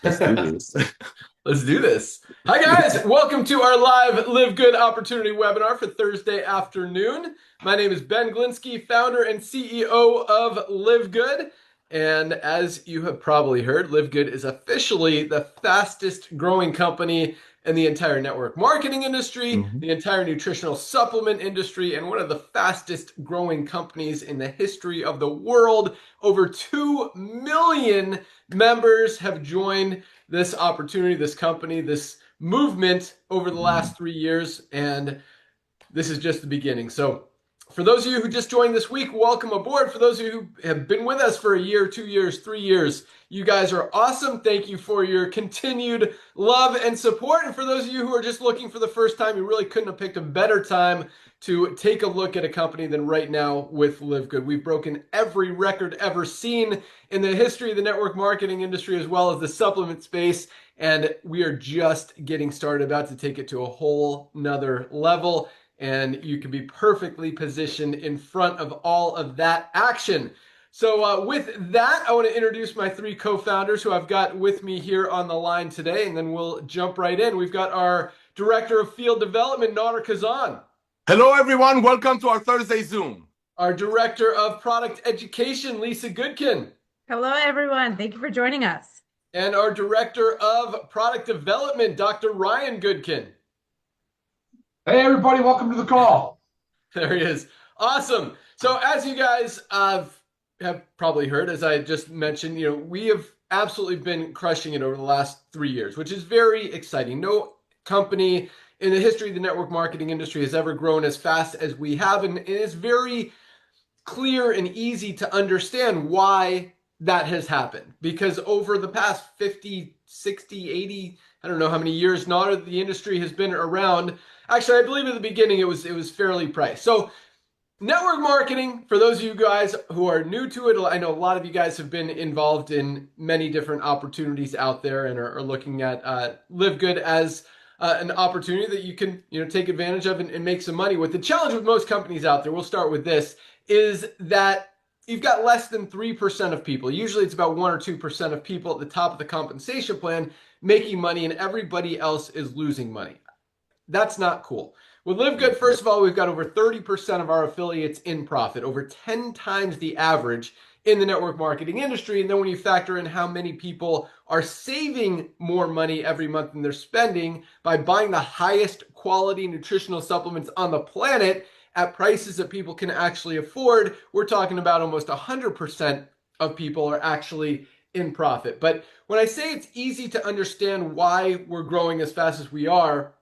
Let's do this. Let's do this. Hi, guys. Welcome to our live Live Good Opportunity webinar for Thursday afternoon. My name is Ben Glinsky, founder and CEO of Live Good. And as you have probably heard, Live Good is officially the fastest growing company in the entire network marketing industry, Mhm. the entire nutritional supplement industry, and one of the fastest growing companies in the history of the world. Over 2 million members have joined this opportunity, this company, this movement over the Mhm. last 3 years, and this is just the beginning. So, for those of you who just joined this week, welcome aboard. For those of you who have been with us for a year, 2 years, 3 years, you guys are awesome. Thank you for your continued love and support. And for those of you who are just looking for the first time, you really couldn't have picked a better time to take a look at a company than right now with Live Good. We've broken every record ever seen in the history of the network marketing industry as well as the supplement space. And we are just getting started, about to take it to a whole nother level, and you can be perfectly positioned in front of all of that action. So, with that, I want to introduce my three co-founders who I've got with me here on the line today, and then we'll jump right in. We've got our Director of Field Development, Nader Kazan, Hello, everyone. Welcome to our Thursday Zoom. our Director of Product Education, Lisa Goodkin, Hello, everyone. Thank you for joining us. and our Director of Product Development, Dr. Ryan Goodkin. Hey, everybody, welcome to the call. There he is. Awesome. So, as you guys have probably heard, as I just mentioned, we have absolutely been crushing it over the last 3 years, which is very exciting. No company in the history of the network marketing industry has ever grown as fast as we have, and it is very clear and easy to understand why that has happened. Because over the past 50, 60, 80, I don't know how many years not the industry has been around. Actually, I believe at the beginning it was fairly priced. So network marketing, for those of you guys who are new to it, I know a lot of you guys have been involved in many different opportunities out there and are looking at Live Good as an opportunity that you can take advantage of and make some money with. The challenge with most companies out there, we'll start with this, is that you've got less than 3% of people. Usually it's about 1 or 2% of people at the top of the compensation plan making money, and everybody else is losing money. That's not cool. With Live Good, first of all, we've got over 30% of our affiliates in profit, over 10 times the average in the network marketing industry. And then when you factor in how many people are saving more money every month than they're spending by buying the highest quality nutritional supplements on the planet at prices that people can actually afford, we're talking about almost 100% of people are actually in profit. But when I say it's easy to understand why we're growing as fast as we are,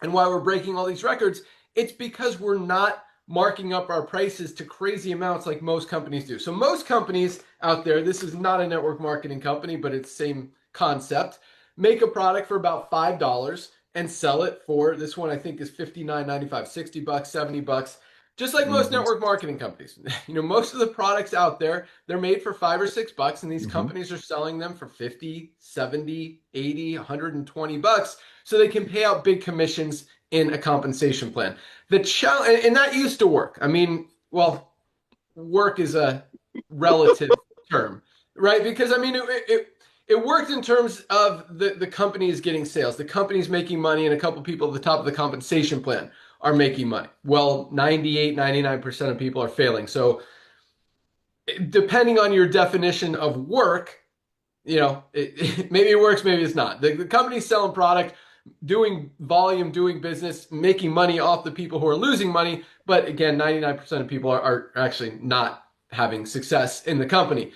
and why we're breaking all these records, it's because we're not marking up our prices to crazy amounts like most companies do. So most companies out there, this is not a network marketing company, but it's the same concept, make a product for about $5 and sell it for, this one I think is $59.95, $60, $70, just like most Mhm. network marketing companies. Most of the products out there, they're made for $5 or $6, and these Mhm. companies are selling them for 50, 70, 80, $120, so they can pay out big commissions in a compensation plan. The challenge, and that used to work. I mean, well, work is a relative term, right? Because I mean, it worked in terms of the companies getting sales, the companies making money, and a couple people at the top of the compensation plan are making money. Well, 98, 99% of people are failing. So depending on your definition of work, maybe it works, maybe it's not. The company's selling product, doing volume, doing business, making money off the people who are losing money. But again, 99% of people are actually not having success in the company.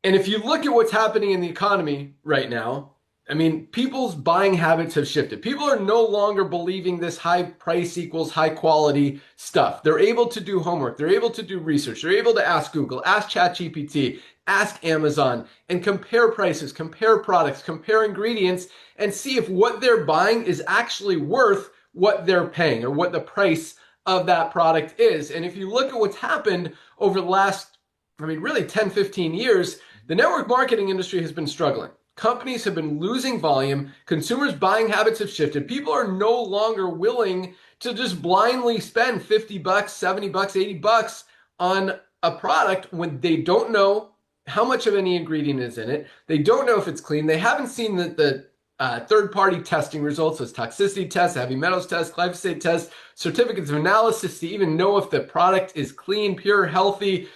And if you look at what's happening in the economy right now, I mean, people's buying habits have shifted. People are no longer believing this high price equals high quality stuff. They're able to do homework. They're able to do research. They're able to ask Google, ask ChatGPT, ask Amazon, and compare prices, compare products, compare ingredients, and see if what they're buying is actually worth what they're paying or what the price of that product is. And if you look at what's happened over the last, I mean, really 10, 15 years, the network marketing industry has been struggling. Companies have been losing volume. Consumers' buying habits have shifted. People are no longer willing to just blindly spend $50, $70, $80 on a product when they don't know how much of any ingredient is in it. They don't know if it's clean. They haven't seen the third-party testing results, those toxicity tests, heavy metals tests, glyphosate tests, certificates of analysis to even know if the product is clean, pure, healthy,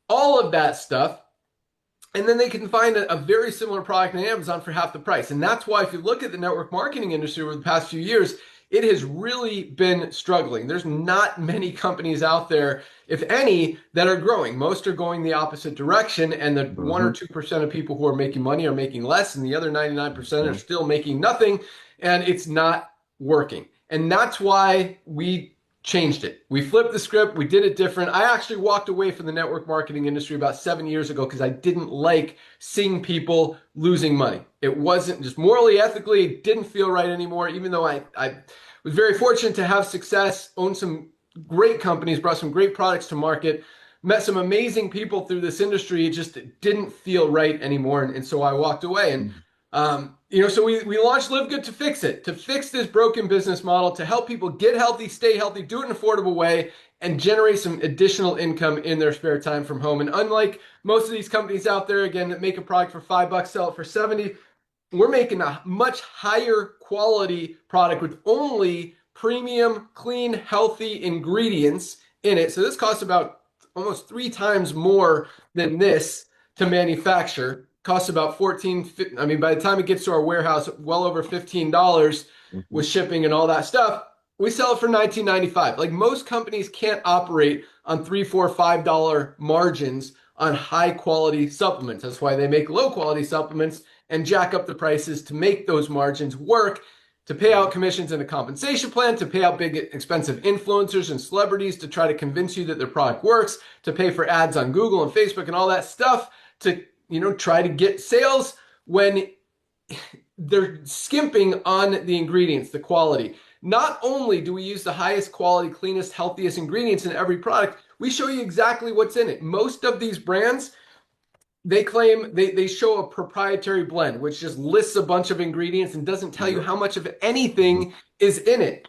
all of that stuff. And then they can find a very similar product on Amazon for half the price. And that's why if you look at the network marketing industry over the past few years, it has really been struggling. There's not many companies out there, if any, that are growing. Most are going the opposite direction, and the 1 or 2% of people who are making money are making less, and the other 99% are still making nothing, and it's not working. And that's why we changed it. We flipped the script. We did it different. I actually walked away from the network marketing industry about 7 years ago because I didn't like seeing people losing money. It wasn't just morally, ethically, it didn't feel right anymore, even though I was very fortunate to have success, owned some great companies, brought some great products to market, met some amazing people through this industry. It just didn't feel right anymore. And so I walked away. And so we launched Live Good to fix it, to fix this broken business model, to help people get healthy, stay healthy, do it in an affordable way, and generate some additional income in their spare time from home. And unlike most of these companies out there, again, that make a product for $5, sell it for 70, we're making a much higher quality product with only premium, clean, healthy ingredients in it. So this costs about almost 3 times more than this to manufacture. Costs about by the time it gets to our warehouse, well over $15 with shipping and all that stuff. We sell it for $19.95. Like, most companies can't operate on $3, $4, $5 margins on high quality supplements. That's why they make low quality supplements and jack up the prices to make those margins work, to pay out commissions in a compensation plan, to pay out big expensive influencers and celebrities to try to convince you that their product works, to pay for ads on Google and Facebook and all that stuff to try to get sales when they're skimping on the ingredients, the quality. Not only do we use the highest quality, cleanest, healthiest ingredients in every product, we show you exactly what's in it. Most of these brands, they claim they show a proprietary blend, which just lists a bunch of ingredients and doesn't tell you how much of anything is in it.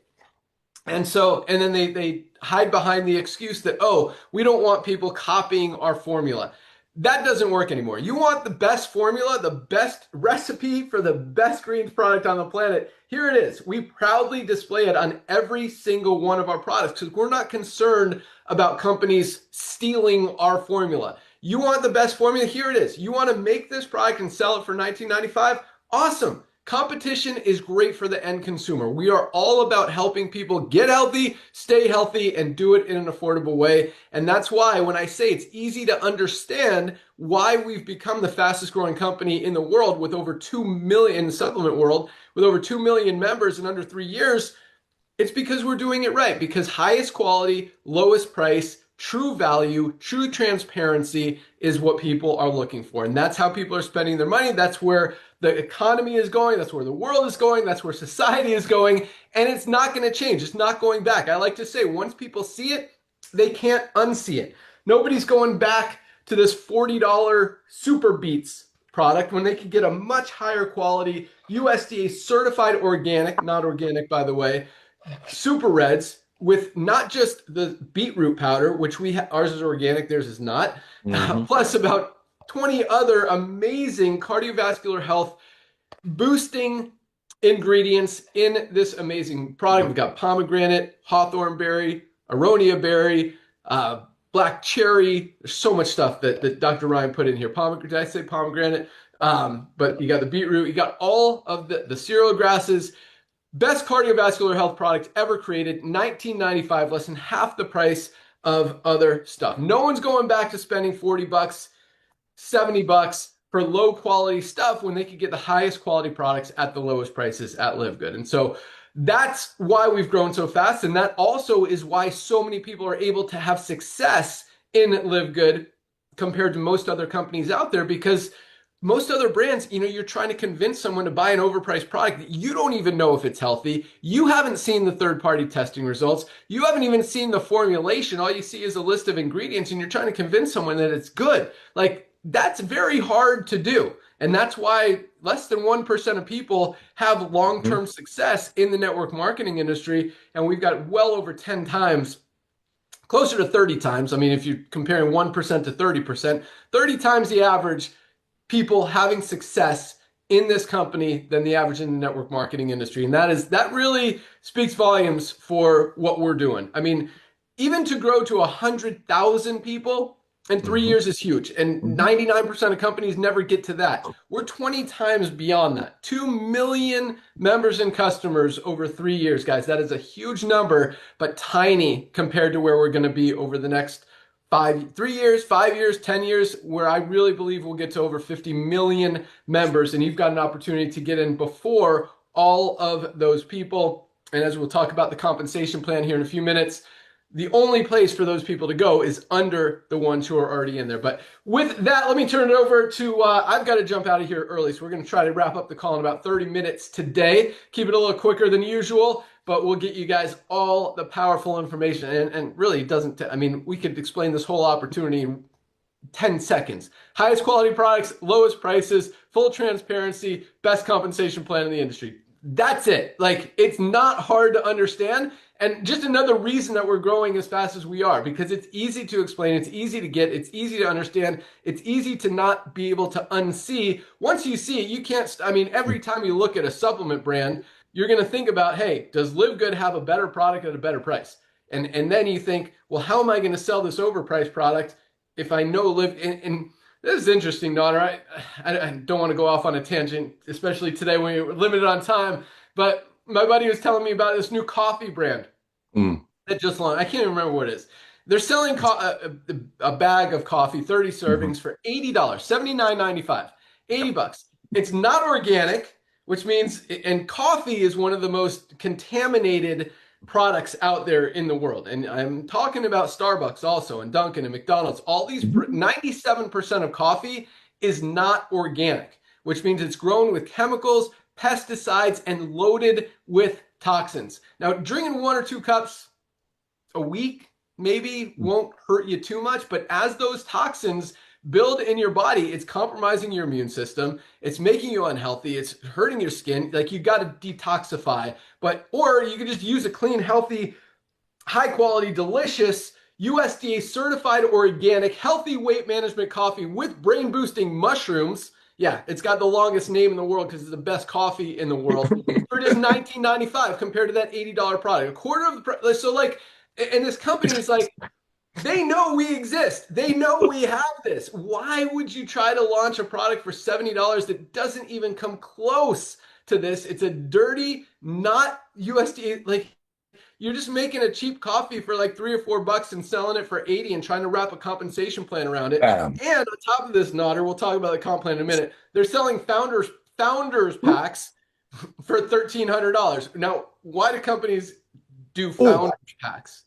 And then they hide behind the excuse that, oh, we don't want people copying our formula. That doesn't work anymore. You want the best formula, the best recipe for the best greens product on the planet. Here it is. We proudly display it on every single one of our products because we're not concerned about companies stealing our formula. You want the best formula? Here it is. You want to make this product and sell it for $19.95? Awesome. Competition is great for the end consumer. We are all about helping people get healthy, stay healthy, and do it in an affordable way. And that's why when I say it's easy to understand why we've become the fastest growing company in the world with over 2 million, supplement world, with over 2 million members in under 3 years, it's because we're doing it right. Because highest quality, lowest price, true value, true transparency is what people are looking for. And that's how people are spending their money. That's where the economy is going. That's where the world is going. That's where society is going. And it's not going to change. It's not going back. I like to say, once people see it, they can't unsee it. Nobody's going back to this $40 Super Beets product when they could get a much higher quality, USDA certified organic, not organic by the way, Super Reds, with not just the beetroot powder, which ours is organic, theirs is not, plus about 20 other amazing cardiovascular health boosting ingredients in this amazing product. We've got pomegranate, hawthorn berry, aronia berry, black cherry. There's so much stuff that Dr. Ryan put in here. Did I say pomegranate? But you got the beetroot, you got all of the cereal grasses. Best cardiovascular health product ever created, $19.95, less than half the price of other stuff. No one's going back to spending $40, $70 for low quality stuff when they could get the highest quality products at the lowest prices at Live Good. And so that's why we've grown so fast. And that also is why so many people are able to have success in Live Good compared to most other companies out there, because most other brands, you're trying to convince someone to buy an overpriced product that you don't even know if it's healthy. You haven't seen the third-party testing results. You haven't even seen the formulation. All you see is a list of ingredients, and you're trying to convince someone that it's good. Like, that's very hard to do. And that's why less than 1% of people have long-term success in the network marketing industry. And we've got well over 10 times closer to 30 times. I mean, if you're comparing 1% to 30%, 30 times the average people having success in this company than the average in the network marketing industry. And that really speaks volumes for what we're doing. I mean, even to grow to 100,000 people in 3 years is huge. And 99% of companies never get to that. We're 20 times beyond that. 2 million members and customers over 3 years, guys. That is a huge number, but tiny compared to where we're going to be over the next 3 years, 5 years, 10 years, where I really believe we'll get to over 50 million members. And you've got an opportunity to get in before all of those people. And as we'll talk about the compensation plan here in a few minutes, the only place for those people to go is under the ones who are already in there. But with that, let me turn it over to, I've got to jump out of here early. So we're going to try to wrap up the call in about 30 minutes today. Keep it a little quicker than usual, but we'll get you guys all the powerful information. And really, it doesn't, I mean, we could explain this whole opportunity in 10 seconds. Highest quality products, lowest prices, full transparency, best compensation plan in the industry. That's it. Like, it's not hard to understand. And just another reason that we're growing as fast as we are, because it's easy to explain, it's easy to get, it's easy to understand, it's easy to not be able to unsee. Once you see it, you can't, I mean, every time you look at a supplement brand, you're going to think about, hey, does Live Good have a better product at a better price? And then you think, well, how am I going to sell this overpriced product if I know and this is interesting, Nodder. I don't want to go off on a tangent, especially today when we're limited on time, but my buddy was telling me about this new coffee brand that just launched. I can't even remember what it is. They're selling a bag of coffee, 30 servings for $80, $79.95, $80. It's not organic, which means, and coffee is one of the most contaminated products out there in the world. And I'm talking about Starbucks also, and Dunkin' and McDonald's. All these, 97% of coffee is not organic, which means it's grown with chemicals, pesticides, and loaded with toxins. Now, drinking 1 or 2 cups a week maybe won't hurt you too much, but as those toxins build in your body, it's compromising your immune system. It's making you unhealthy. It's hurting your skin. Like, you got to detoxify, or you can just use a clean, healthy, high quality, delicious, USDA certified organic, healthy weight management coffee with brain boosting mushrooms. Yeah, it's got the longest name in the world because it's the best coffee in the world for just $19.95 compared to that $80 product. A quarter of the price. So like, and this company is like, they know we exist. They know we have this. Why would you try to launch a product for $70 that doesn't even come close to this? It's a dirty, not USDA, like, you're just making a cheap coffee for like $3 or $4 and selling it for 80 and trying to wrap a compensation plan around it. And on top of this, Nodder, we'll talk about the comp plan in a minute. They're selling founders packs for $1,300. Now, why do companies do founders packs?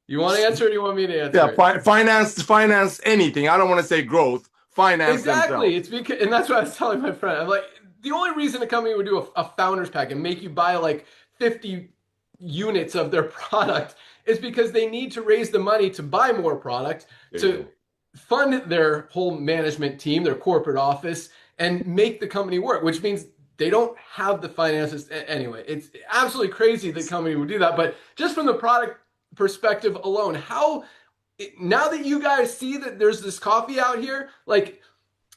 You want to answer, or do you want me to answer? Yeah, finance anything. I don't want to say growth. Finance exactly. Themselves. It's because, and that's what I was telling my friend. I'm like, the only reason a company would do a founders pack and make you buy like 50 units of their product is because they need to raise the money to buy more product, to fund their whole management team, their corporate office, and make the company work, which means they don't have the finances. Anyway, it's absolutely crazy that company would do that. But just from the product perspective alone, now that you guys see that there's this coffee out here, like,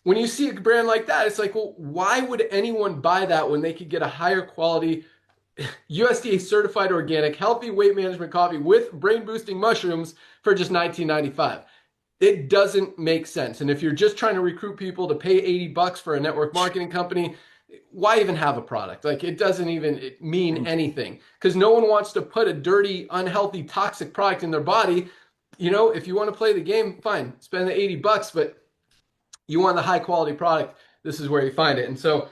when you see a brand like that, it's like, well, why would anyone buy that when they could get a higher quality USDA certified organic healthy weight management coffee with brain boosting mushrooms for just $19.95? It doesn't make sense. And if you're just trying to recruit people to pay $80 for a network marketing company, why even have a product? Like, it doesn't even mean anything, because no one wants to put a dirty, unhealthy, toxic product in their body. You know, if you want to play the game, fine, spend the $80, but you want the high quality product, this is where you find it. And so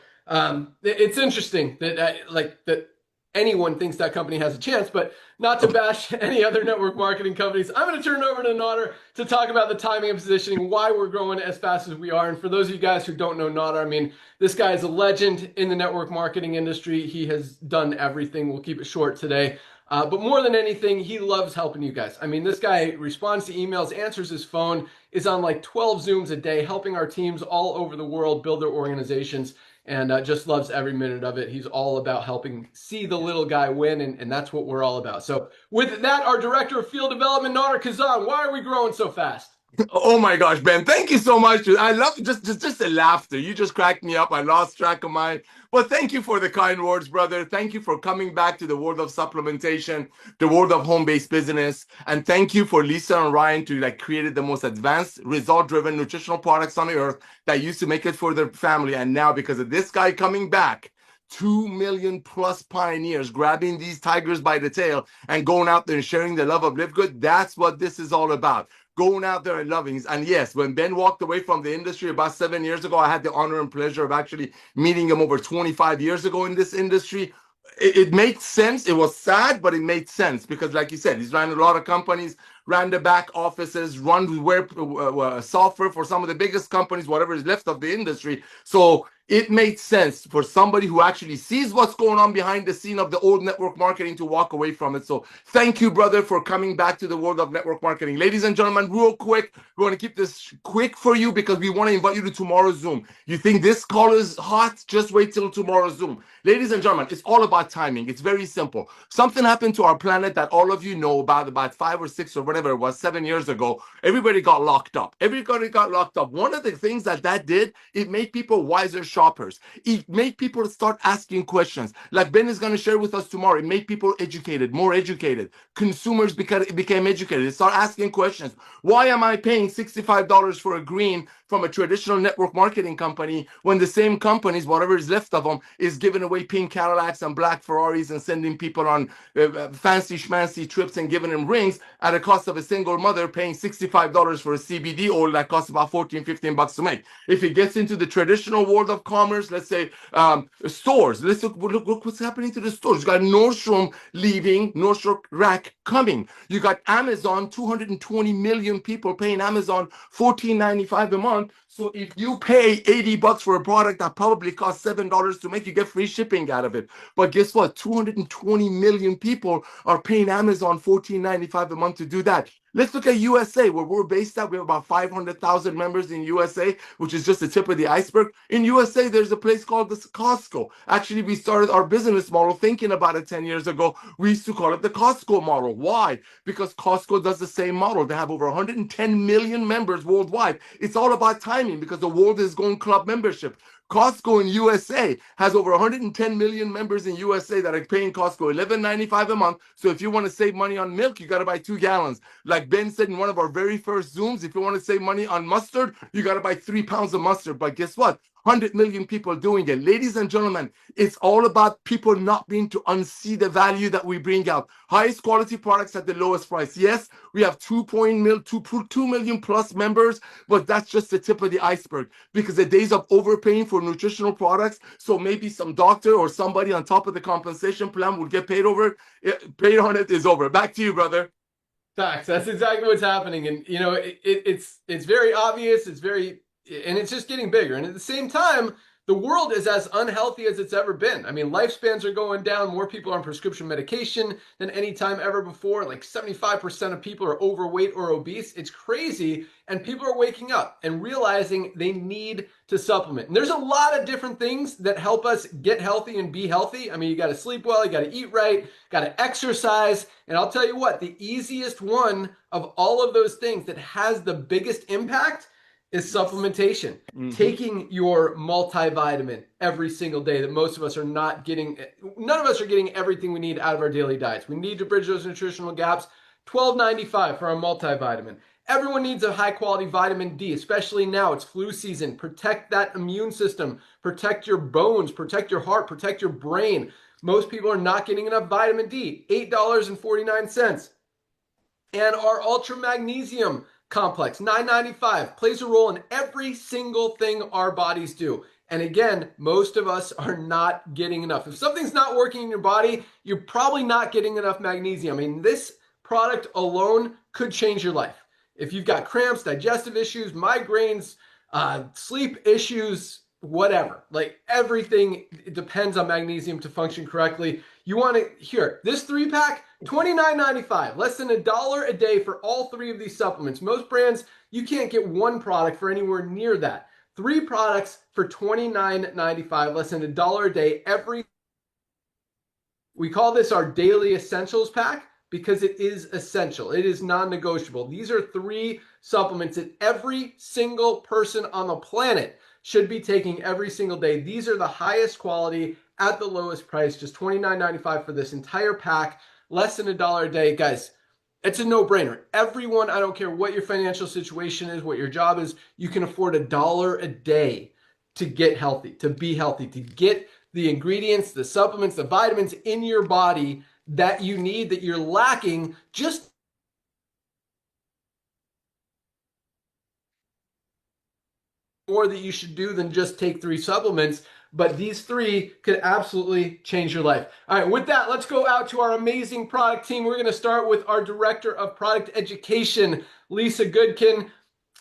it's interesting that anyone thinks that company has a chance, but not to bash any other network marketing companies. I'm going to turn it over to Nodder to talk about the timing and positioning, why we're growing as fast as we are. And for those of you guys who don't know Nodder, I mean, this guy is a legend in the network marketing industry. He has done everything. We'll keep it short today. But more than anything, he loves helping you guys. I mean, this guy responds to emails, answers his phone, is on like 12 Zooms a day, helping our teams all over the world build their organizations. and just loves every minute of it. He's all about helping see the little guy win, and that's what we're all about. So with that, our Director of Field Development, Nader Kazan, why are we growing so fast? Oh my gosh, Ben, thank you so much. I love just the laughter. You just cracked me up. I lost track of mine. But thank you for the kind words, brother. Thank you for coming back to the world of supplementation, the world of home-based business. And thank you for Lisa and Ryan to like created the most advanced result-driven nutritional products on the earth that used to make it for their family. And now because of this guy coming back, 2 million plus pioneers grabbing these tigers by the tail and going out there and sharing the love of Live Good. That's what this is all about. Going out there and loving. And yes, when Ben walked away from the industry about 7 years ago, I had the honor and pleasure of actually meeting him over 25 years ago in this industry. It made sense. It was sad, but it made sense because, like you said, he's ran a lot of companies, ran the back offices, run software for some of the biggest companies, whatever is left of the industry. So it made sense for somebody who actually sees what's going on behind the scene of the old network marketing to walk away from it. So thank you, brother, for coming back to the world of network marketing. Ladies and gentlemen, real quick, we want to keep this quick for you because we want to invite you to tomorrow's Zoom. You think this call is hot? Just wait till tomorrow's Zoom. Ladies and gentlemen, it's all about timing. It's very simple. Something happened to our planet that all of you know about 5 or 6 or whatever it was, 7 years ago. Everybody got locked up. Everybody got locked up. One of the things that did, it made people wiser shoppers. It made people start asking questions. Like Ben is going to share with us tomorrow. It made people educated, more educated. Consumers became educated. They start asking questions. Why am I paying $65 for a green from a traditional network marketing company when the same companies, whatever is left of them, is giving away pink Cadillacs and black Ferraris and sending people on fancy schmancy trips and giving them rings at a cost of a single mother paying $65 for a CBD oil that costs about 14, 15 bucks to make. If it gets into the traditional world of commerce, let's say stores, let's look what's happening to the stores. You got Nordstrom leaving, Nordstrom Rack coming. You got Amazon, 220 million people paying Amazon $14.95 a month. So if you pay 80 bucks for a product that probably costs $7 to make, you get free shipping out of it. But guess what? 220 million people are paying Amazon $14.95 a month to do that. Let's look at USA, where we're based at. We have about 500,000 members in USA, which is just the tip of the iceberg. In USA, there's a place called the Costco. Actually, we started our business model thinking about it 10 years ago. We used to call it the Costco model. Why? Because Costco does the same model. They have over 110 million members worldwide. It's all about timing because the world is going club membership. Costco in USA has over 110 million members in USA that are paying Costco $11.95 a month. So if you want to save money on milk, you got to buy 2 gallons. Like Ben said in one of our very first Zooms, if you want to save money on mustard, you got to buy 3 pounds of mustard. But guess what? 100 million people doing it. Ladies and gentlemen, it's all about people not being to unsee the value that we bring out. Highest quality products at the lowest price. Yes, we have 2 million plus members, but that's just the tip of the iceberg because the days of overpaying for nutritional products, so maybe some doctor or somebody on top of the compensation plan will get paid on it is over. Back to you, brother. Facts. That's exactly what's happening. And, you know, it's very obvious. And it's just getting bigger. And at the same time, the world is as unhealthy as it's ever been. I mean, lifespans are going down. More people are on prescription medication than any time ever before. Like 75% of people are overweight or obese. It's crazy. And people are waking up and realizing they need to supplement. And there's a lot of different things that help us get healthy and be healthy. I mean, you got to sleep well, you got to eat right, got to exercise. And I'll tell you what, the easiest one of all of those things that has the biggest impact is supplementation. Mm-hmm. Taking your multivitamin every single day that most of us are not getting. None of us are getting everything we need out of our daily diets. We need to bridge those nutritional gaps. $12.95 for our multivitamin. Everyone needs a high quality vitamin D, especially now. It's flu season. Protect that immune system. Protect your bones. Protect your heart. Protect your brain. Most people are not getting enough vitamin D. $8.49. And our ultra magnesium complex, $9.95, plays a role in every single thing our bodies do. And again, most of us are not getting enough. If something's not working in your body, you're probably not getting enough magnesium. I mean, this product alone could change your life. If you've got cramps, digestive issues, migraines, sleep issues, whatever, like everything depends on magnesium to function correctly. You want to hear this 3-pack, $29.95, less than $1 a day for all 3 of these supplements. Most brands, you can't get one product for anywhere near that. 3 products for $29.95, less than $1 a day every. We call this our daily essentials pack because it is essential. It is non-negotiable. These are 3 supplements that every single person on the planet should be taking every single day. These are the highest quality at the lowest price, just $29.95 for this entire pack, less than $1 a day. Guys, it's a no-brainer. Everyone, I don't care what your financial situation is, what your job is, you can afford $1 a day to get healthy, to be healthy, to get the ingredients, the supplements, the vitamins in your body that you need, that you're lacking. Just more that you should do than just take 3 supplements, but these 3 could absolutely change your life. All right, with that, let's go out to our amazing product team. We're going to start with our Director of Product Education, Lisa Goodkin.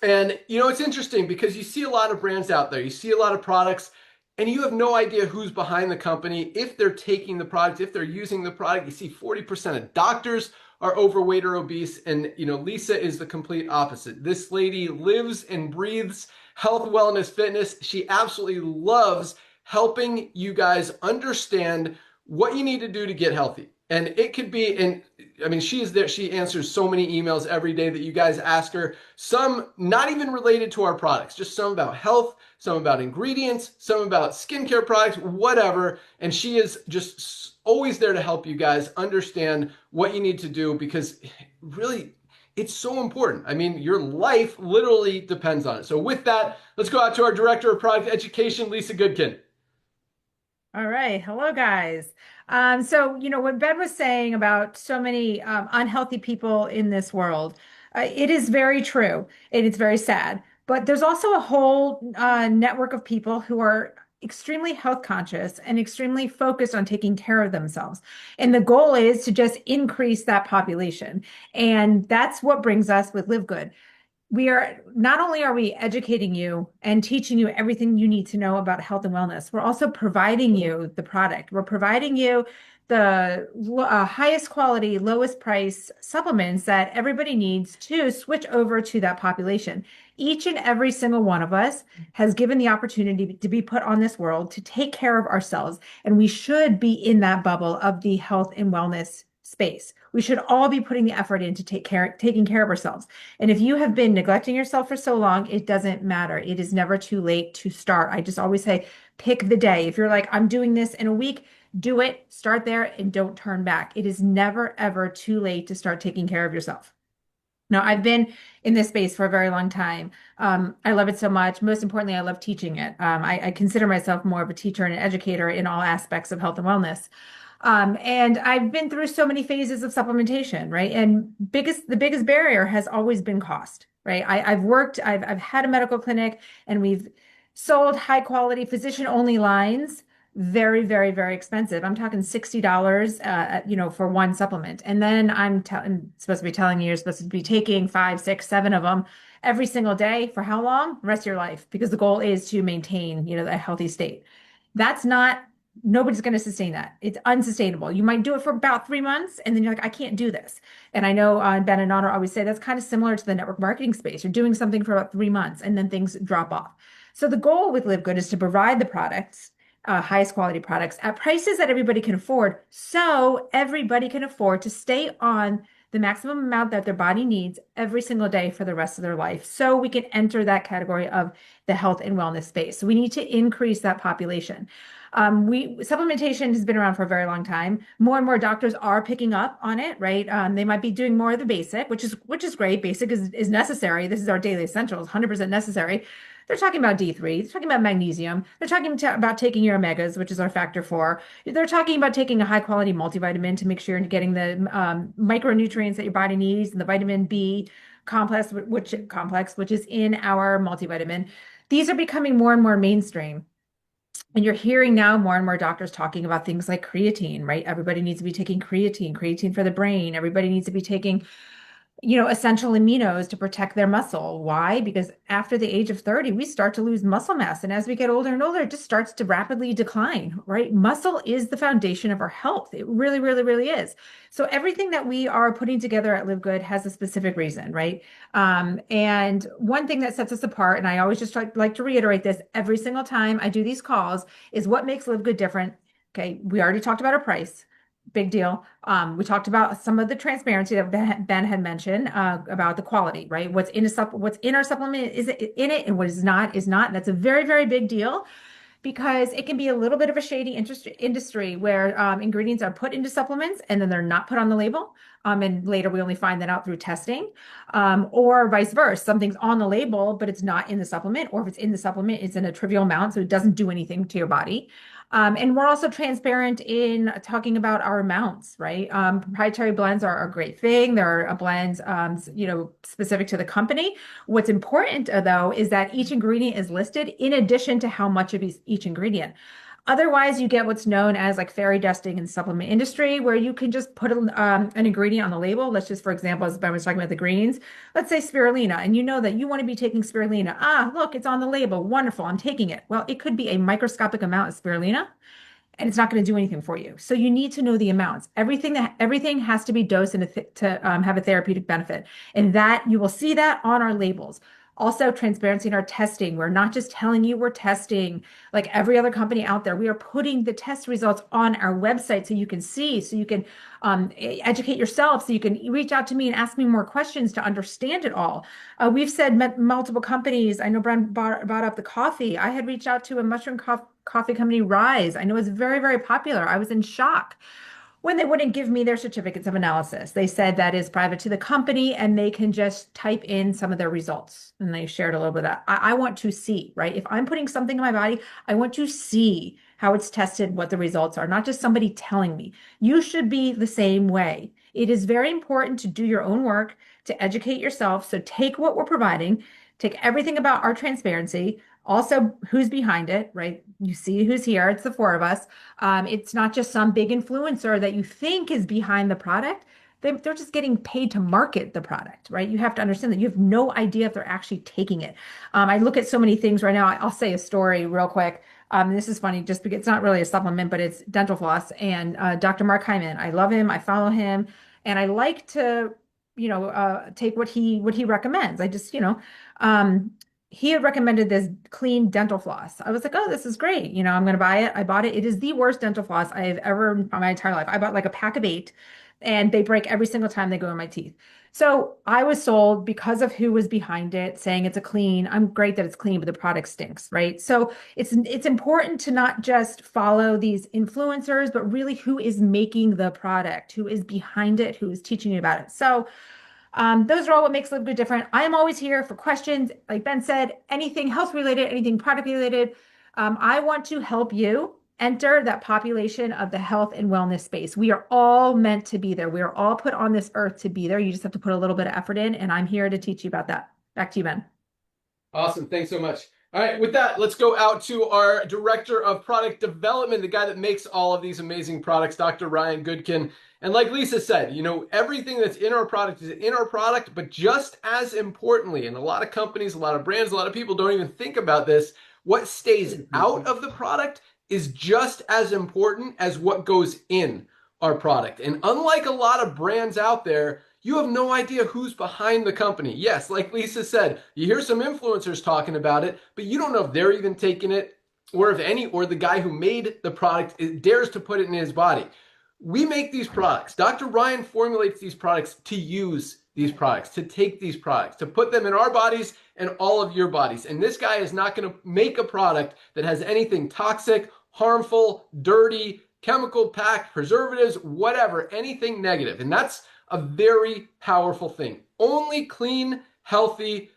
And you know, it's interesting because you see a lot of brands out there, you see a lot of products, and you have no idea who's behind the company, if they're taking the product, if they're using the product. You see 40% of doctors are overweight or obese, and you know, Lisa is the complete opposite. This lady lives and breathes health, wellness, fitness. She absolutely loves helping you guys understand what you need to do to get healthy. And it could be, and I mean, she is there. She answers so many emails every day that you guys ask her, some not even related to our products, just some about health, some about ingredients, some about skincare products, whatever. And she is just always there to help you guys understand what you need to do, because really, it's so important. I mean, your life literally depends on it. So with that, let's go out to our Director of Product Education, Lisa Goodkin. All right. Hello, guys. So, you know, what Ben was saying about so many unhealthy people in this world, it is very true and it's very sad. But there's also a whole network of people who are extremely health conscious and extremely focused on taking care of themselves. And the goal is to just increase that population. And that's what brings us with Live Good. We are not only are we educating you and teaching you everything you need to know about health and wellness, we're also providing you the product. We're providing you the highest quality, lowest price supplements that everybody needs to switch over to that population. Each and every single one of us has given the opportunity to be put on this world to take care of ourselves, and we should be in that bubble of the health and wellness space. We should all be putting the effort in to taking care of ourselves. And if you have been neglecting yourself for so long, it doesn't matter. It is never too late to start. I just always say, pick the day. If you're like, I'm doing this in a week, do it, start there, and don't turn back. It is never, ever too late to start taking care of yourself. Now, I've been in this space for a very long time. I love it so much. Most importantly, I love teaching it. I consider myself more of a teacher and an educator in all aspects of health and wellness. And I've been through so many phases of supplementation, right? And the biggest barrier has always been cost, right? I've had a medical clinic, and we've sold high quality physician only lines, very, very, very expensive. I'm talking $60, you know, for one supplement. And then I'm supposed to be telling you, you're supposed to be taking 5, 6, 7 of them every single day for how long? The rest of your life, because the goal is to maintain, you know, a healthy state. Nobody's going to sustain that. It's unsustainable. You might do it for about 3 months, and then you're like, I can't do this. And I know Ben and Honor always say that's kind of similar to the network marketing space. You're doing something for about 3 months, and then things drop off. So the goal with Live Good is to provide the products, highest quality products at prices that everybody can afford, so everybody can afford to stay on the maximum amount that their body needs every single day for the rest of their life, so we can enter that category of the health and wellness space. So we need to increase that population. Supplementation has been around for a very long time. More and more doctors are picking up on it, right? They might be doing more of the basic, which is great. Basic is necessary. This is our daily essentials, 100% necessary. They're talking about D3. They're talking about magnesium. They're talking about taking your omegas, which is our factor 4. They're talking about taking a high quality multivitamin to make sure you're getting the micronutrients that your body needs, and the vitamin B complex, which is in our multivitamin. These are becoming more and more mainstream. And you're hearing now more and more doctors talking about things like creatine, right? Everybody needs to be taking creatine for the brain. Everybody needs to be taking essential aminos to protect their muscle. Why? Because after the age of 30, we start to lose muscle mass. And as we get older and older, it just starts to rapidly decline, right? Muscle is the foundation of our health. It really, really, really is. So everything that we are putting together at Live Good has a specific reason, right? And one thing that sets us apart, and I always just like to reiterate this every single time I do these calls, is what makes Live Good different. Okay, we already talked about our price. Big deal. We talked about some of the transparency that Ben had mentioned about the quality, right? What's in our supplement is in it, and what is not is not. That's a very, very big deal because it can be a little bit of a shady industry where ingredients are put into supplements and then they're not put on the label. And later we only find that out through testing, or vice versa. Something's on the label, but it's not in the supplement, or if it's in the supplement, it's in a trivial amount, so it doesn't do anything to your body. And we're also transparent in talking about our amounts, right? Proprietary blends are a great thing. There are blends, specific to the company. What's important, though, is that each ingredient is listed in addition to how much of each ingredient. Otherwise, you get what's known as like fairy dusting in the supplement industry, where you can just put an ingredient on the label. Let's just, for example, as Ben was talking about the greens, let's say spirulina, and you know that you want to be taking spirulina. Ah, look, it's on the label. Wonderful, I'm taking it. Well, it could be a microscopic amount of spirulina, and it's not going to do anything for you. So you need to know the amounts. Everything has to be dosed to have a therapeutic benefit, and that you will see that on our labels. Also, transparency in our testing. We're not just telling you we're testing like every other company out there. We are putting the test results on our website so you can see, so you can educate yourself, so you can reach out to me and ask me more questions to understand it all. We've said multiple companies. I know Brent brought up the coffee. I had reached out to a mushroom coffee company, Rise. I know it's very, very popular. I was in shock when they wouldn't give me their certificates of analysis. They said that is private to the company and they can just type in some of their results. And they shared a little bit of that. I want to see, right? If I'm putting something in my body, I want to see how it's tested, what the results are, not just somebody telling me. You should be the same way. It is very important to do your own work, to educate yourself. So take what we're providing, take everything about our transparency, also who's behind it, right? You see who's here. It's the four of us. It's not just some big influencer that you think is behind the product. They're just getting paid to market the product, right? You have to understand that you have no idea if they're actually taking it. I look at so many things right now. I'll say a story real quick. This is funny just because it's not really a supplement, but it's dental floss. And Dr. Mark Hyman, I love him. I follow him. And I like to, take what he recommends. I just, he had recommended this clean dental floss. I was like, oh, this is great. I'm going to buy it. I bought it. It is the worst dental floss I have ever in my entire life. I bought like a pack of 8 and they break every single time they go in my teeth. So I was sold because of who was behind it, saying it's a clean. I'm great that it's clean, but the product stinks, right? So it's important to not just follow these influencers, but really who is making the product, who is behind it, who is teaching you about it. So those are all what makes Live Good different. I am always here for questions. Like Ben said, anything health related, anything product related. I want to help you enter that population of the health and wellness space. We are all meant to be there. We are all put on this earth to be there. You just have to put a little bit of effort in, and I'm here to teach you about that. Back to you, Ben. Awesome. Thanks so much. All right, with that, let's go out to our Director of Product Development, the guy that makes all of these amazing products, Dr. Ryan Goodkin. And like Lisa said, everything that's in our product is in our product, but just as importantly, and a lot of companies, a lot of brands, a lot of people don't even think about this, what stays out of the product is just as important as what goes in our product. And unlike a lot of brands out there, you have no idea who's behind the company. Yes, like Lisa said, you hear some influencers talking about it, but you don't know if they're even taking it or the guy who made the product dares to put it in his body. We make these products. Dr. Ryan formulates these products to use these products, to take these products, to put them in our bodies and all of your bodies. And this guy is not going to make a product that has anything toxic, harmful, dirty, chemical packed, preservatives, whatever, anything negative. And that's a very powerful thing. Only clean, healthy,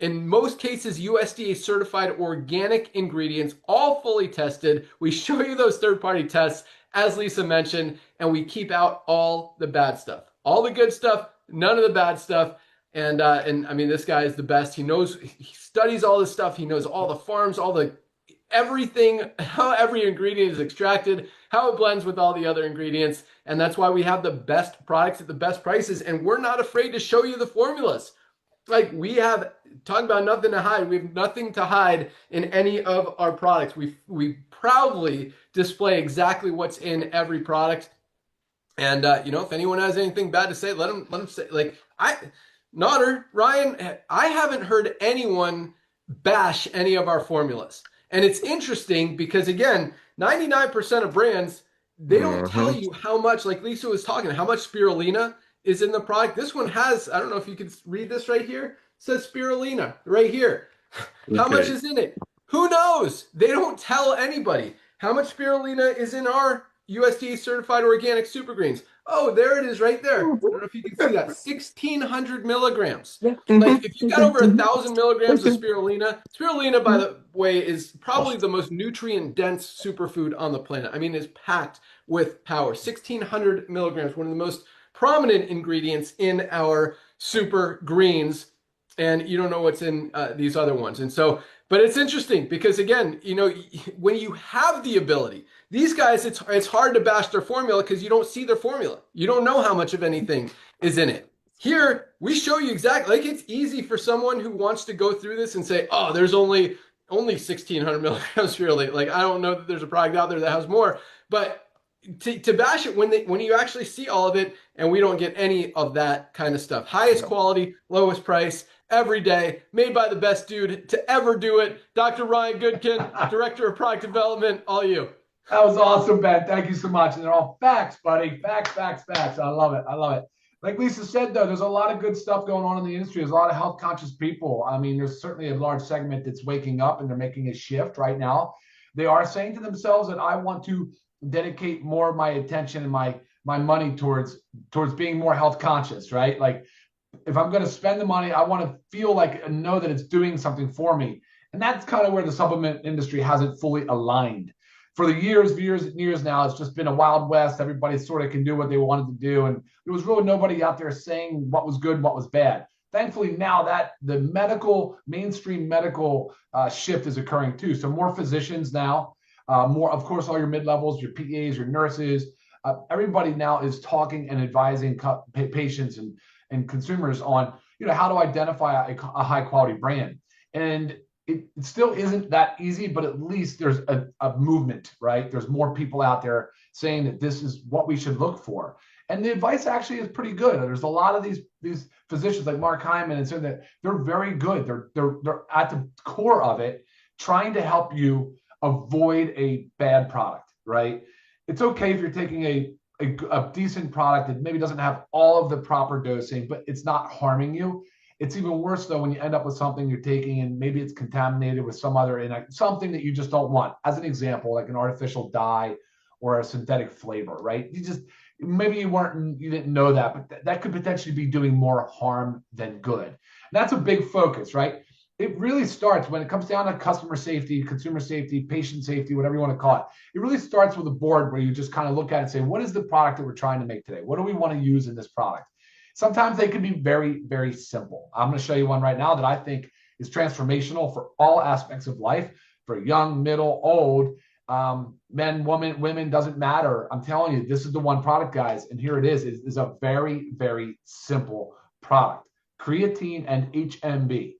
in most cases, USDA certified organic ingredients, all fully tested. We show you those third-party tests, as Lisa mentioned, and we keep out all the bad stuff. All the good stuff, none of the bad stuff. And I mean, this guy is the best. He studies all this stuff. He knows all the farms, all the everything, how every ingredient is extracted, how it blends with all the other ingredients. And that's why we have the best products at the best prices. And we're not afraid to show you the formulas. Like we have, talking about nothing to hide, we have nothing to hide in any of our products. We proudly display exactly what's in every product. And if anyone has anything bad to say, let them say. Like Nodder, Ryan, I haven't heard anyone bash any of our formulas. And it's interesting because, again, 99% of brands, they don't tell you how much, like Lisa was talking, how much spirulina is in the product. This one has, I don't know if you can read this right here. It says spirulina right here. How much is in it? Who knows? They don't tell anybody. How much spirulina is in our USDA certified organic super greens? Oh, there it is right there. I don't know if you can see that. 1,600 milligrams. Like if you got over 1,000 milligrams of spirulina, spirulina, by the way, is probably the most nutrient-dense superfood on the planet. I mean, it's packed with power. 1,600 milligrams, one of the most prominent ingredients in our super greens. And you don't know what's in these other ones. And so, but it's interesting because, again, when you have the ability, these guys, it's hard to bash their formula because you don't see their formula. You don't know how much of anything is in it. Here, we show you exactly, like it's easy for someone who wants to go through this and say, oh, there's only 1,600 milligrams really. Like, I don't know that there's a product out there that has more. But to bash it when you actually see all of it, and we don't get any of that kind of stuff. Highest quality, lowest price, every day, made by the best dude to ever do it. Dr. Ryan Goodkin, Director of Product Development, all you. That was awesome, Ben. Thank you so much. And they're all facts, buddy. Facts, facts, facts. I love it. I love it. Like Lisa said, though, there's a lot of good stuff going on in the industry. There's a lot of health conscious people. I mean, there's certainly a large segment that's waking up and they're making a shift right now. They are saying to themselves that I want to dedicate more of my attention and my money towards being more health conscious, right? Like if I'm going to spend the money, I want to feel like and know that it's doing something for me. And that's kind of where the supplement industry hasn't fully aligned. For the years now, it's just been a wild west. Everybody sort of can do what they wanted to do. And there was really nobody out there saying what was good, what was bad. Thankfully, now that the mainstream medical shift is occurring too. So more physicians now, more, of course, all your mid-levels, your PAs, your nurses, everybody now is talking and advising patients and consumers on, how to identify a high quality brand. And it still isn't that easy, but at least there's a movement, right? There's more people out there saying that this is what we should look for. And the advice actually is pretty good. There's a lot of these physicians like Mark Hyman and so that they're very good. They're at the core of it, trying to help you avoid a bad product, right? It's okay if you're taking a decent product that maybe doesn't have all of the proper dosing, but it's not harming you. It's even worse though when you end up with something you're taking and maybe it's contaminated with something that you just don't want. As an example, like an artificial dye or a synthetic flavor, right? Maybe you didn't know that, but that could potentially be doing more harm than good. And that's a big focus, right? It really starts when it comes down to customer safety, consumer safety, patient safety, whatever you want to call it. It really starts with a board where you just kind of look at it and say, what is the product that we're trying to make today? What do we want to use in this product? Sometimes they can be very, very simple. I'm going to show you one right now that I think is transformational for all aspects of life, for young, middle, old, men, women, doesn't matter. I'm telling you, this is the one product, guys. And here it is. It is a very, very simple product. Creatine and HMB.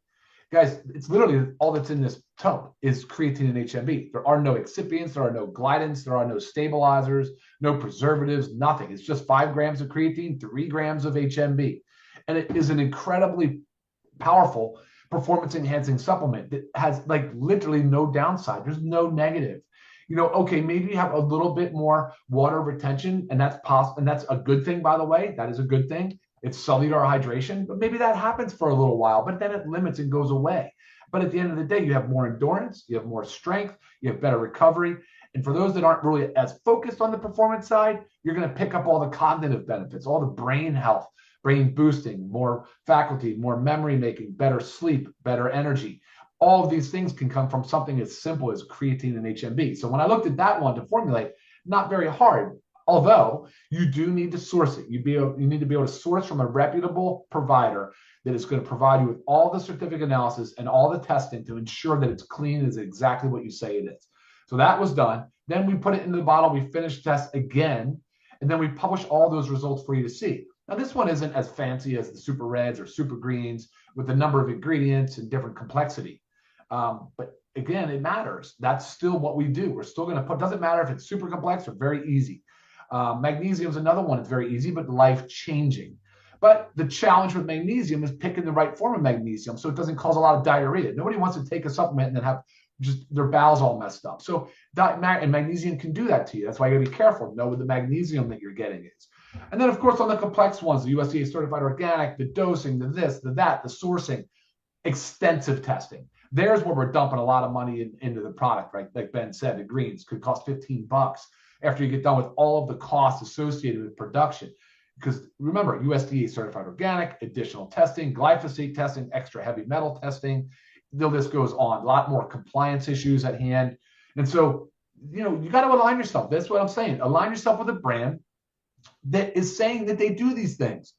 Guys, it's literally all that's in this tub is creatine and HMB. There are no excipients, there are no glidants, there are no stabilizers, no preservatives, nothing. It's just 5 grams of creatine, 3 grams of HMB. And it is an incredibly powerful performance-enhancing supplement that has like literally no downside. There's no negative. Okay, maybe you have a little bit more water retention, and that's possible, and that's a good thing, by the way. That is a good thing. It's cellular hydration, but maybe that happens for a little while, but then it limits and goes away. But at the end of the day, you have more endurance, you have more strength, you have better recovery. And for those that aren't really as focused on the performance side, you're going to pick up all the cognitive benefits, all the brain health, brain boosting, more faculty, more memory making, better sleep, better energy. All of these things can come from something as simple as creatine and HMB. So when I looked at that one to formulate, not very hard. Although you do need to source it. You need to be able to source from a reputable provider that is going to provide you with all the certificate analysis and all the testing to ensure that it's clean and is exactly what you say it is. So that was done. Then we put it into the bottle. We finished tests again, and then we publish all those results for you to see. Now, this one isn't as fancy as the super reds or super greens with the number of ingredients and different complexity. But again, it matters. That's still what we do. We're still going to put, doesn't matter if it's super complex or very easy. Magnesium is another one. It's very easy, but life-changing. But the challenge with magnesium is picking the right form of magnesium so it doesn't cause a lot of diarrhea. Nobody wants to take a supplement and then have just their bowels all messed up. So and magnesium can do that to you. That's why you gotta be careful. Know what the magnesium that you're getting is. And then, of course, on the complex ones, the USDA certified organic, the dosing, the this, the that, the sourcing, extensive testing. There's where we're dumping a lot of money into the product, right? Like Ben said, the greens could cost $15 after you get done with all of the costs associated with production. Because remember, USDA certified organic, additional testing, glyphosate testing, extra heavy metal testing, the list goes on. A lot more compliance issues at hand. And so, you got to align yourself. That's what I'm saying. Align yourself with a brand that is saying that they do these things.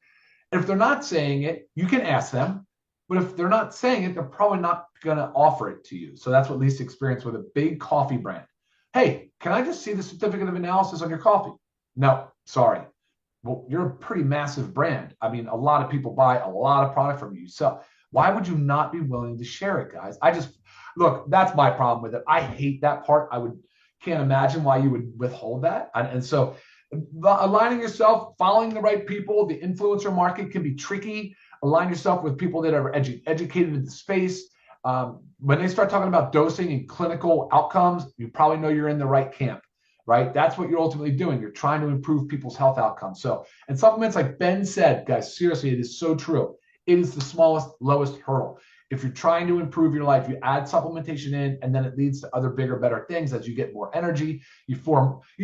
And if they're not saying it, you can ask them. But if they're not saying it, they're probably not going to offer it to you. So that's what Lisa experienced with a big coffee brand. Hey, can I just see the certificate of analysis on your coffee? No, sorry. Well, you're a pretty massive brand. I mean, a lot of people buy a lot of product from you. So why would you not be willing to share it, guys? Look, that's my problem with it. I hate that part. Can't imagine why you would withhold that. And so aligning yourself, following the right people, the influencer market can be tricky. Align yourself with people that are educated in the space. When they start talking about dosing and clinical outcomes, you probably know you're in the right camp, right? That's what you're ultimately doing. You're trying to improve people's health outcomes. So, and supplements, like Ben said, guys, seriously, it is so true. It is the smallest, lowest hurdle. If you're trying to improve your life, you add supplementation in, and then it leads to other bigger, better things as you get more energy. You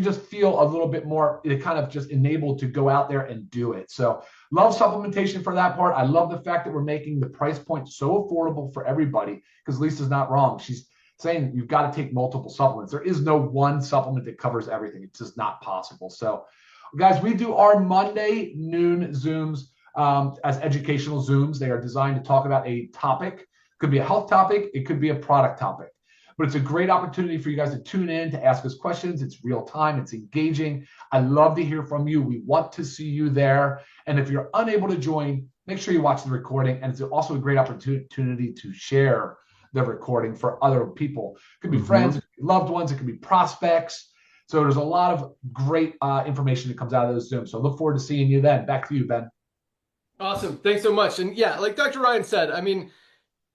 just feel a little bit more, it kind of just enabled to go out there and do it. So love supplementation for that part. I love the fact that we're making the price point so affordable for everybody, because Lisa's not wrong. She's saying you've got to take multiple supplements. There is no one supplement that covers everything. It's just not possible. So guys, we do our Monday noon Zooms as educational Zooms. They are designed to talk about a topic. It could be a health topic. It could be a product topic. But it's a great opportunity for you guys to tune in, to ask us questions. It's real time. It's engaging. I love to hear from you. We want to see you there. And if you're unable to join, make sure you watch the recording. And it's also a great opportunity to share the recording for other people. It could be friends, it could be loved ones, it could be prospects. So there's a lot of great information that comes out of those Zooms. So look forward to seeing you then. Back to you, Ben. Awesome. Thanks so much. And yeah, like Dr. Ryan said, I mean,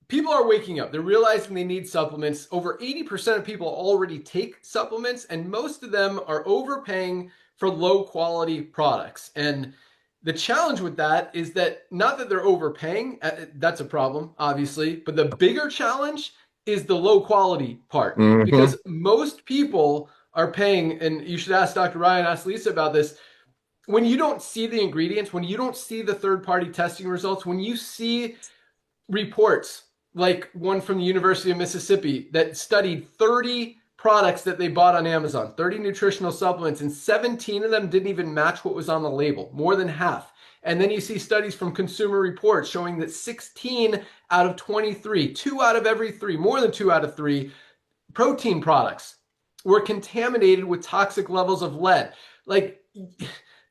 people are waking up. They're realizing they need supplements. Over 80% of people already take supplements, and most of them are overpaying for low quality products. And the challenge with that is that not that they're overpaying, that's a problem, obviously, but the bigger challenge is the low quality part. Because most people are paying, and you should ask Dr. Ryan, ask Lisa about this, when you don't see the ingredients, when you don't see the third-party testing results, when you see reports like one from the University of Mississippi that studied 30 products that they bought on Amazon, 30 nutritional supplements, and 17 of them didn't even match what was on the label, more than half. And then you see studies from Consumer Reports showing that 16 out of 23, 2 out of every 3, more than 2 out of 3 protein products were contaminated with toxic levels of lead. Like,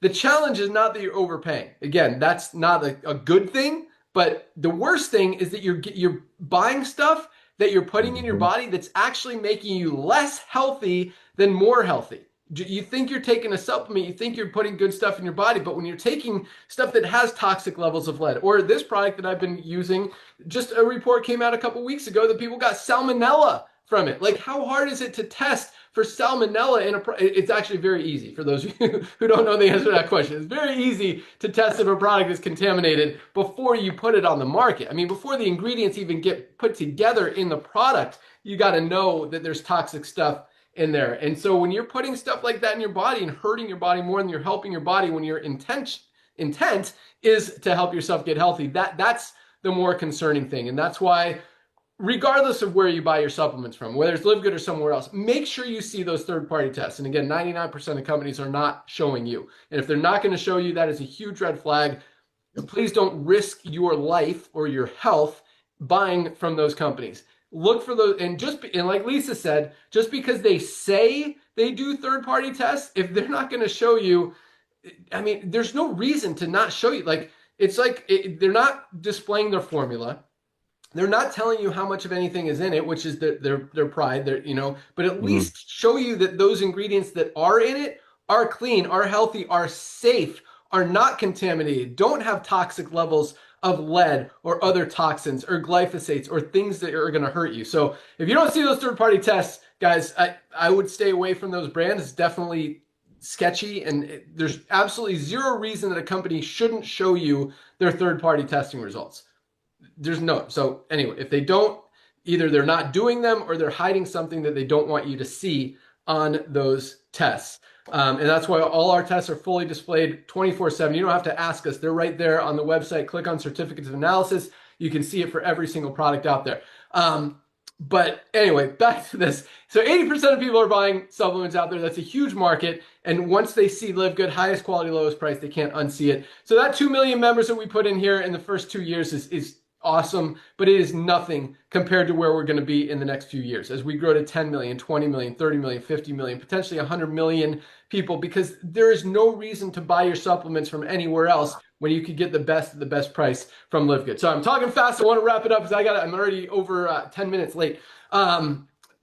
the challenge is not that you're overpaying. Again, that's not a good thing, but the worst thing is that you're buying stuff that you're putting in your body that's actually making you less healthy than more healthy. You think you're taking a supplement, you think you're putting good stuff in your body, but when you're taking stuff that has toxic levels of lead, or this product that I've been using, just a report came out a couple weeks ago that people got salmonella from it. Like, how hard is it to test for salmonella in it's actually very easy. For those of you who don't know the answer to that question, it's very easy to test if a product is contaminated before you put it on the market. I mean, before the ingredients even get put together in the product, you got to know that there's toxic stuff in there. And so when you're putting stuff like that in your body and hurting your body more than you're helping your body, when your intent is to help yourself get healthy, that's the more concerning thing. And that's why regardless of where you buy your supplements from, whether it's Live Good or somewhere else, make sure you see those third-party tests. And again, 99% of companies are not showing you. And if they're not going to show you, that is a huge red flag. Please don't risk your life or your health buying from those companies. Look for those, and like Lisa said, just because they say they do third-party tests, if they're not going to show you, I mean, there's no reason to not show you. Like, it's like they're not displaying their formula. They're not telling you how much of anything is in it, which is their pride, but at least show you that those ingredients that are in it are clean, are healthy, are safe, are not contaminated, don't have toxic levels of lead or other toxins or glyphosates or things that are going to hurt you. So if you don't see those third-party tests, guys, I would stay away from those brands. It's definitely sketchy, and there's absolutely zero reason that a company shouldn't show you their third-party testing results. So anyway, if they don't, either they're not doing them or they're hiding something that they don't want you to see on those tests. And that's why all our tests are fully displayed 24/7. You don't have to ask us. They're right there on the website. Click on certificates of analysis. You can see it for every single product out there. But anyway, back to this. So 80% of people are buying supplements out there. That's a huge market. And once they see Live Good, highest quality, lowest price, they can't unsee it. So that 2 million members that we put in here in the first 2 years is awesome, but it is nothing compared to where we're going to be in the next few years as we grow to 10 million, 20 million, 30 million, 50 million, potentially 100 million people, because there is no reason to buy your supplements from anywhere else when you could get the best at the best price from Live Good. So I'm talking fast. I want to wrap it up because I'm already over 10 minutes late. I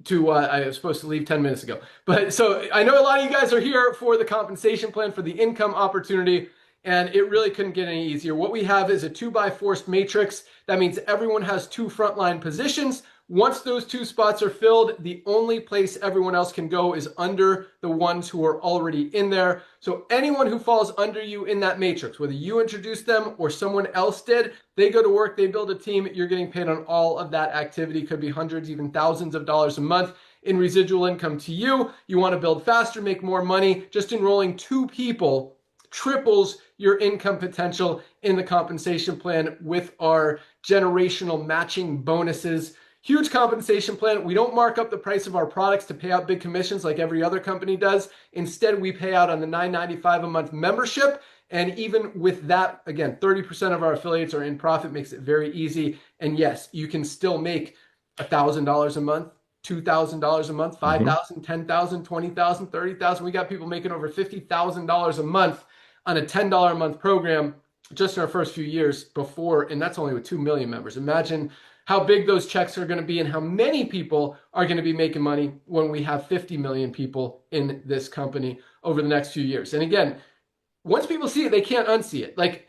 was supposed to leave 10 minutes ago. But so I know a lot of you guys are here for the compensation plan, for the income opportunity, and it really couldn't get any easier. What we have is a 2x4 matrix. That means everyone has 2 frontline positions. Once those 2 spots are filled, the only place everyone else can go is under the ones who are already in there. So anyone who falls under you in that matrix, whether you introduced them or someone else did, they go to work, they build a team, you're getting paid on all of that activity. Could be hundreds, even thousands of dollars a month in residual income to you. You want to build faster, make more money. Just enrolling 2 people triples your income potential in the compensation plan with our generational matching bonuses. Huge compensation plan. We don't mark up the price of our products to pay out big commissions like every other company does. Instead, we pay out on the $9.95 a month membership. And even with that, again, 30% of our affiliates are in profit, makes it very easy. And yes, you can still make $1,000 a month, $2,000 a month, $5,000, $10,000, $20,000, $30,000. We got people making over $50,000 a month on a $10 a month program just in our first few years before, and that's only with 2 million members. Imagine how big those checks are going to be and how many people are going to be making money when we have 50 million people in this company over the next few years. And again, once people see it, they can't unsee it. Like,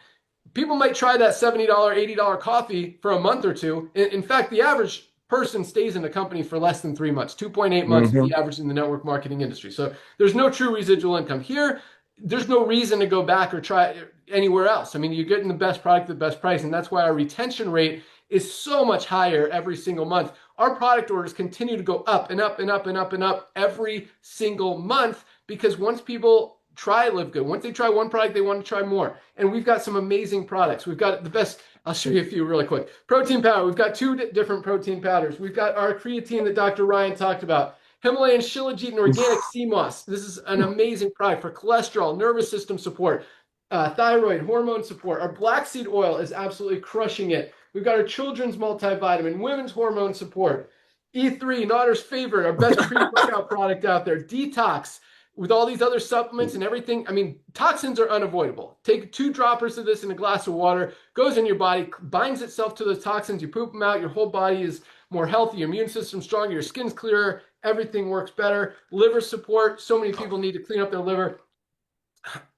people might try that $70, $80 coffee for a month or two. In fact, the average person stays in the company for less than 3 months. 2.8 months is the average in the network marketing industry. So there's no true residual income here. There's no reason to go back or try anywhere else. I mean, you're getting the best product at the best price, and that's why our retention rate is so much higher every single month. Our product orders continue to go up and up and up and up and up every single month, because once people try Live Good, once they try one product, they want to try more. And we've got some amazing products. We've got the best. I'll show you a few really quick. Protein powder. We've got 2 different protein powders. We've got our creatine that Dr. Ryan talked about. Himalayan Shilajit and organic sea moss. This is an amazing product for cholesterol, nervous system support, thyroid, hormone support. Our black seed oil is absolutely crushing it. We've got our children's multivitamin, women's hormone support, E3, Notter's favorite, our best pre-workout product out there, detox, with all these other supplements and everything. I mean, toxins are unavoidable. Take 2 droppers of this in a glass of water, goes in your body, binds itself to those toxins, you poop them out, your whole body is more healthy, your immune system's stronger, your skin's clearer, everything works better. Liver support, so many people need to clean up their liver.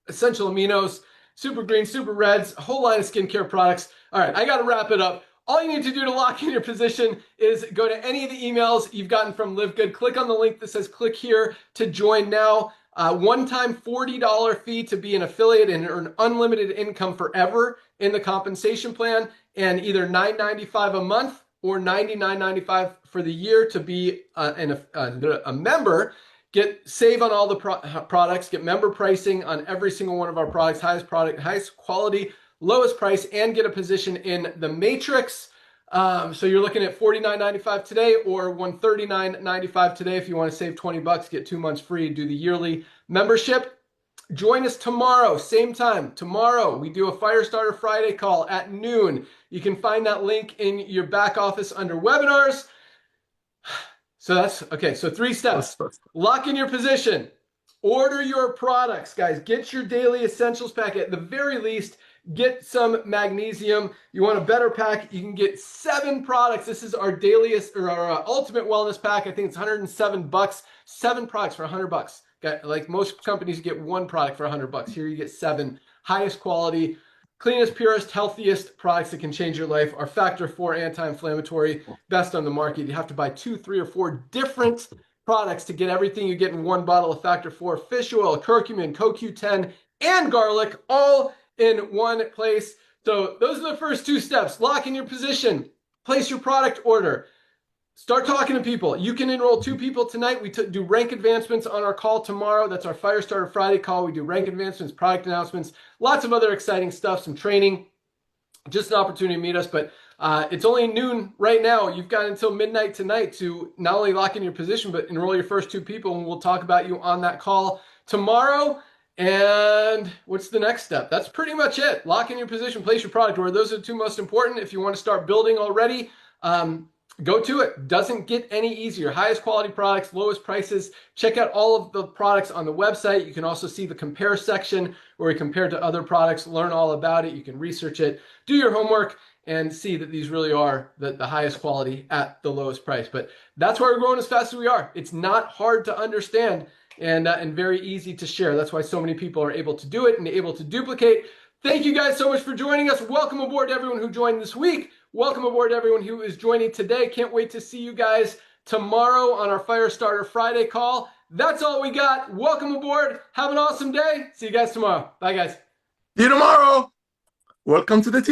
Essential aminos, super green, super reds, a whole line of skincare products. All right, I got to wrap it up. All you need to do to lock in your position is go to any of the emails you've gotten from Live Good, click on the link that says click here to join now. One-time $40 fee to be an affiliate and earn unlimited income forever in the compensation plan, and either $9.95 a month or $99.95 for the year to be a member. Save on all the products, get member pricing on every single one of our products, highest quality, lowest price, and get a position in the matrix. So you're looking at $49.95 today or $139.95 today. If you want to save 20 bucks, get 2 months free, do the yearly membership. Join us tomorrow, same time. Tomorrow, we do a Firestarter Friday call at noon. You can find that link in your back office under webinars. So that's okay. So 3 steps. Lock in your position. Order your products, guys. Get your daily essentials packet. At the very least, get some magnesium. You want a better pack, you can get 7 products. This is our daily or our ultimate wellness pack. I think it's 107 bucks. 7 products for 100 bucks. Like most companies, you get 1 product for 100 bucks. Here you get 7 highest quality, cleanest, purest, healthiest products that can change your life. Our Factor 4 anti-inflammatory, best on the market. You have to buy 2, 3, or 4 different products to get everything you get in 1 bottle of Factor 4. Fish oil, curcumin, CoQ10, and garlic, all in 1 place. So those are the first 2 steps. Lock in your position, place your product order, start talking to people. You can enroll 2 people tonight. We do rank advancements on our call tomorrow. That's our Firestarter Friday call. We do rank advancements, product announcements, lots of other exciting stuff, some training, just an opportunity to meet us. But it's only noon right now. You've got until midnight tonight to not only lock in your position, but enroll your first 2 people, and we'll talk about you on that call tomorrow. And what's the next step? That's pretty much it. Lock in your position, place your product order. Those are the 2 most important. If you want to start building already, go to it. Doesn't get any easier. Highest quality products, lowest prices. Check out all of the products on the website. You can also see the compare section where we compare to other products, learn all about it. You can research it, do your homework, and see that these really are the highest quality at the lowest price. But that's why we're growing as fast as we are. It's not hard to understand and very easy to share. That's why so many people are able to do it and able to duplicate. Thank you guys so much for joining us. Welcome aboard to everyone who joined this week. Welcome aboard to everyone who is joining today. Can't wait to see you guys tomorrow on our Firestarter Friday call. That's all we got. Welcome aboard. Have an awesome day. See you guys tomorrow. Bye, guys. See you tomorrow. Welcome to the team.